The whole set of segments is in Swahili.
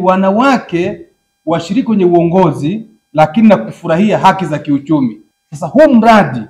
Wanawake washiriki kwenye uongozi lakini na kufurahia haki za kiuchumi. Sasa huu mradi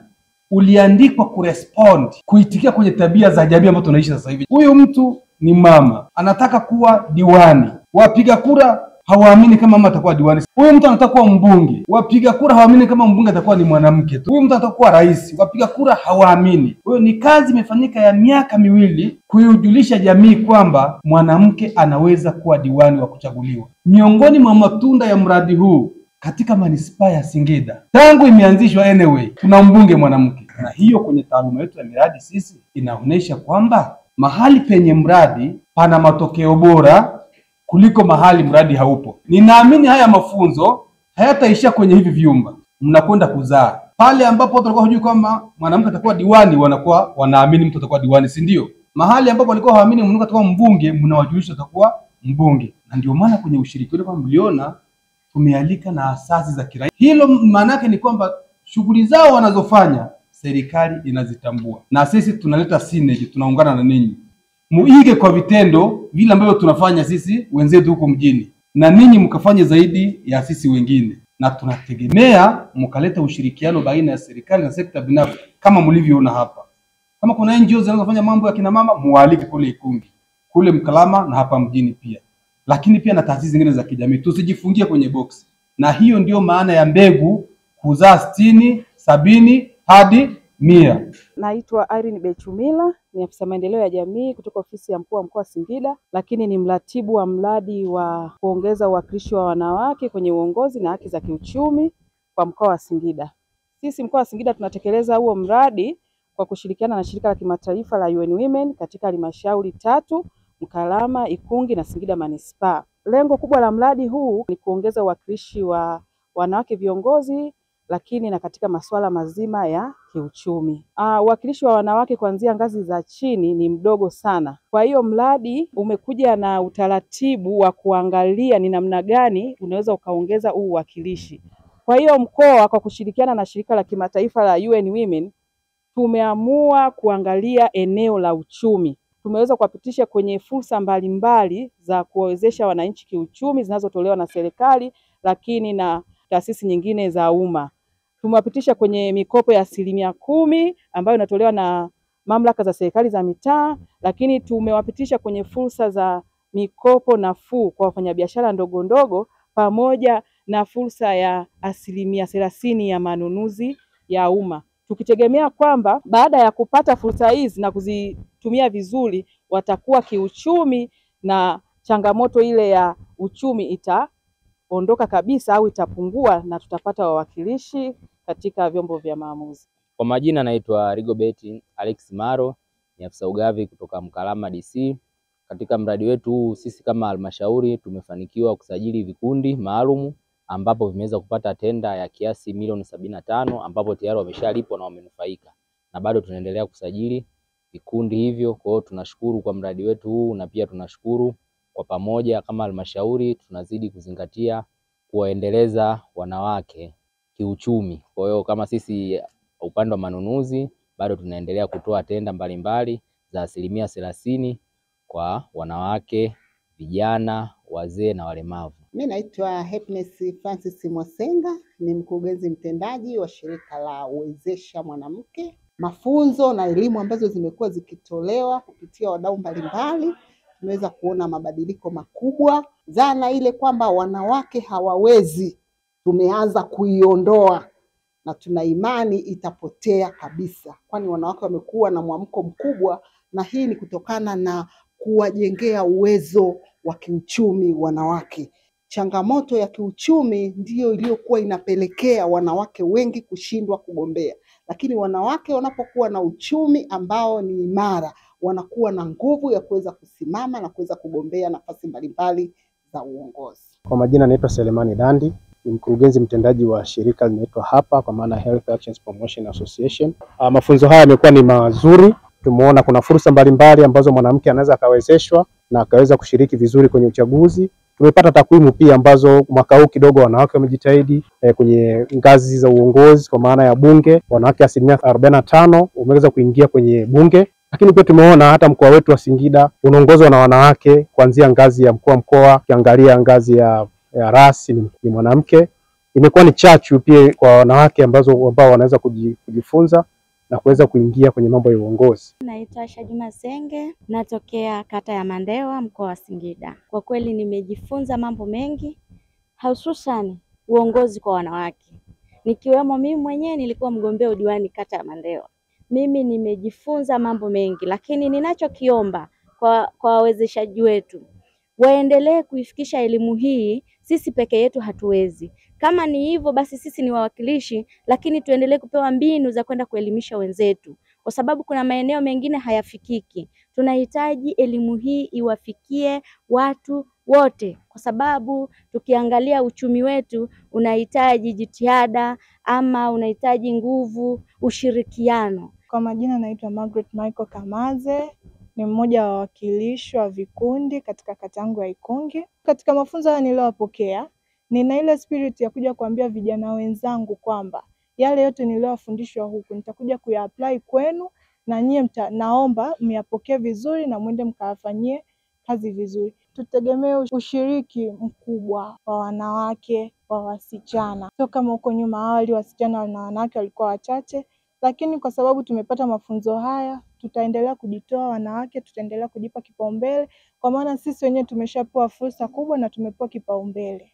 uliandikwa kurespond, kuitikia kwenye tabia za jamii ambazo tunaishi sasa hivi. Huyu mtu ni mama, anataka kuwa diwani. Wapiga kura hawaamini kama mama atakuwa diwani. Huyu mtu anataka kuwa mbunge. Wapiga kura hawaamini kama mbunge atakuwa ni mwanamke tu. Huyu mtu anataka kuwa rais. Wapiga kura hawaamini. Huyo ni kazi imefanyika ya miaka miwili kuijulisha jamii kwamba mwanamke anaweza kuwa diwani wa kuchaguliwa. Miongoni mwa matunda ya mradi huu katika manispaa ya Singida, tangu imeanzishwa anyway, tuna mbunge mwanamke. Na hiyo kwenye taaluma yetu ya miradi sisi inaonyesha kwamba mahali penye mradi pana matokeo bora kuliko mahali mradi haupo. Ninaamini haya mafunzo hayataishia kwenye hivi vyumba. Mnakwenda kuzaa. Pale ambapo watakuwa hujui kwamba mwanamke atakuwa diwani, wanakuwa wanaamini mtu atakuwa diwani, si ndio? Mahali ambapo walikuwa hawaamini mwanamke atakuwa mbunge, mnawajulisha atakuwa mbunge. Na ndio maana kwenye ushiriki wetu kama mliona tumealika na asasi za kiraia. Hilo maana yake ni kwamba shughuli zao wanazofanya serikali inazitambua. Na sisi tunaleta synergy, tunaungana na ninyi. Muige kwa vitendo vile ambavyo tunafanya sisi wenzetu huko mjini, na ninyi mkafanye zaidi ya sisi wengine. Na tunategemea mkaleta ushirikiano baina ya serikali na sekta binafsi kama mlivyoona hapa. Kama kuna NGOs zinazofanya mambo ya kina mama, mualike kule Ikungi, kule Mkalama na hapa mjini pia. Lakini pia na taasisi zingine za kijamii. Tusijifungie kwenye box. Na hiyo ndio maana ya mbegu kuzaa 60, 70 hadi 100. Naitwa Irene Bechumila, ni afisa maendeleo ya jamii kutoka ofisi ya mkuu wa mkoa wa Singida, lakini ni mratibu wa mradi wa kuongeza uwakilishi wa wanawake kwenye uongozi na haki za kiuchumi kwa mkoa wa Singida. Sisi mkoa wa Singida tunatekeleza huo mradi kwa kushirikiana na shirika la kimataifa la UN Women katika halmashauri 3, Mkalama, Ikungi na Singida Manispaa. Lengo kubwa la mradi huu ni kuongeza uwakilishi wa wanawake viongozi, lakini na katika masuala mazima ya kiuchumi. Uwakilishi wa wanawake kuanzia ngazi za chini ni mdogo sana. Kwa hiyo mradi umekuja na utaratibu wa kuangalia ni namna gani unaweza ukaongeza huu uwakilishi. Kwa hiyo mkoa kwa kushirikiana na shirika la kimataifa la UN Women tumeamua kuangalia eneo la uchumi. Tumeweza kuwapitisha kwenye fursa mbalimbali za kuwawezesha wananchi kiuchumi zinazotolewa na serikali, lakini na taasisi nyingine za umma. Tumewapitisha kwenye mikopo ya 10% ambayo inatolewa na mamlaka za serikali za mitaa, lakini tumewapitisha kwenye fursa za mikopo nafuu kwa wafanyabiashara ndogo ndogo, pamoja na fursa ya 30% ya manunuzi ya umma. Tukitegemea kwamba baada ya kupata fursa hizi na kuzitumia vizuri watakuwa kiuchumi na changamoto ile ya uchumi itaondoka kabisa au itapungua na tutapata wawakilishi katika vyombo vya maamuzi. Kwa majina naitwa Rigobert Alex Maro, ni afisa ugavi kutoka Mkalama DC. Katika mradi wetu huu sisi kama halmashauri tumefanikiwa kusajili vikundi maalum ambapo vimeweza kupata tenda ya kiasi milioni 75 ambapo tayari wameshalipwa na wamenufaika. Na bado tunaendelea kusajili vikundi hivyo. Kwa hiyo tunashukuru kwa mradi wetu huu, na pia tunashukuru kwa pamoja kama halmashauri tunazidi kuzingatia kuwaendeleza wanawake kiuchumi. Kwa hiyo kama sisi upande wa manunuzi bado tunaendelea kutoa tenda mbalimbali za 30% kwa wanawake, vijana, wazee na walemavu. Mimi naitwa Happiness Francis Mwasenga, ni mkurugenzi mtendaji wa shirika la Uwezesha Mwanamke. Mafunzo na elimu ambazo zimekuwa zikitolewa kupitia wadau mbalimbali, tumeweza kuona mabadiliko makubwa. Dhana ile kwamba wanawake hawawezi, tumeanza kuiondoa na tuna imani itapotea kabisa, kwani wanawake wamekuwa na mwamko mkubwa, na hii ni kutokana na kuwajengea uwezo wa kiuchumi wanawake. Changamoto ya kiuchumi ndiyo iliyokuwa inapelekea wanawake wengi kushindwa kugombea, lakini wanawake wanapokuwa na uchumi ambao ni imara, wanakuwa na nguvu ya kuweza kusimama na kuweza kugombea nafasi mbalimbali za uongozi. Kwa majina naitwa Selemani Dandi, ni mkurugenzi mtendaji wa shirika linaloitwa HAPA kwa maana Health Actions Promotion Association. Mafunzo haya yamekuwa ni mazuri. Tumeona kuna fursa mbalimbali ambazo mwanamke anaweza akawezeshwa na akaweza kushiriki vizuri kwenye uchaguzi. Tumepata takwimu pia ambazo mwaka huu kidogo wanawake wamejitahidi kwenye ngazi za uongozi kwa maana ya bunge. Wanawake 45% wameweza kuingia kwenye bunge, Lakini pia tumeona hata mkoa wetu wa Singida unaongozwa na wanawake kuanzia ngazi ya mkuu wa mkoa, ukiangalia ngazi ya rasi ni mwanamke. Imekuwa ni chachu pia kwa wanawake ambao wanaweza kujifunza na kuweza kuingia kwenye mambo ya uongozi. Naitwa Shajuma Senge, natokea kata ya Mandewa, mkoa wa Singida. Kwa kweli nimejifunza mambo mengi, hususan uongozi kwa wanawake. Nikiwemo mimi mwenyewe nilikuwa mgombea udiwani kata ya Mandewa. Mimi nimejifunza mambo mengi, lakini ninachokiomba kwa wawezeshaji wetu, waendelee kuifikisha elimu hii. Sisi peke yetu hatuwezi. Kama ni hivyo basi sisi ni wawakilishi, lakini tuendelee kupewa mbinu za kwenda kuelimisha wenzetu, kwa sababu kuna maeneo mengine hayafikiki. Tunahitaji elimu hii iwafikie watu wote, kwa sababu tukiangalia uchumi wetu unahitaji jitihada ama unahitaji nguvu, ushirikiano. Kwa majina naitwa Margaret Michael Kamaze, ni mmoja wa wawakilishi wa vikundi katika kata yangu ya Ikungi. Katika mafunzo haya niliyopokea, nina ile spirit ya kuja kuambia vijana wenzangu kwamba yale yote niliyofundishwa huku nitakuja kuya-apply kwenu, na nyie naomba myapokee vizuri na mwende mkafanyie kazi vizuri. Tutegemee ushiriki mkubwa wa wanawake, wa wasichana. Sio kama huko nyuma awali wasichana na wanawake walikuwa wachache, lakini kwa sababu tumepata mafunzo haya, tutaendelea kujitoa wanawake, tutaendelea kujipa kipaumbele, kwa maana sisi wenyewe tumeshapewa fursa kubwa na tumepewa kipaumbele.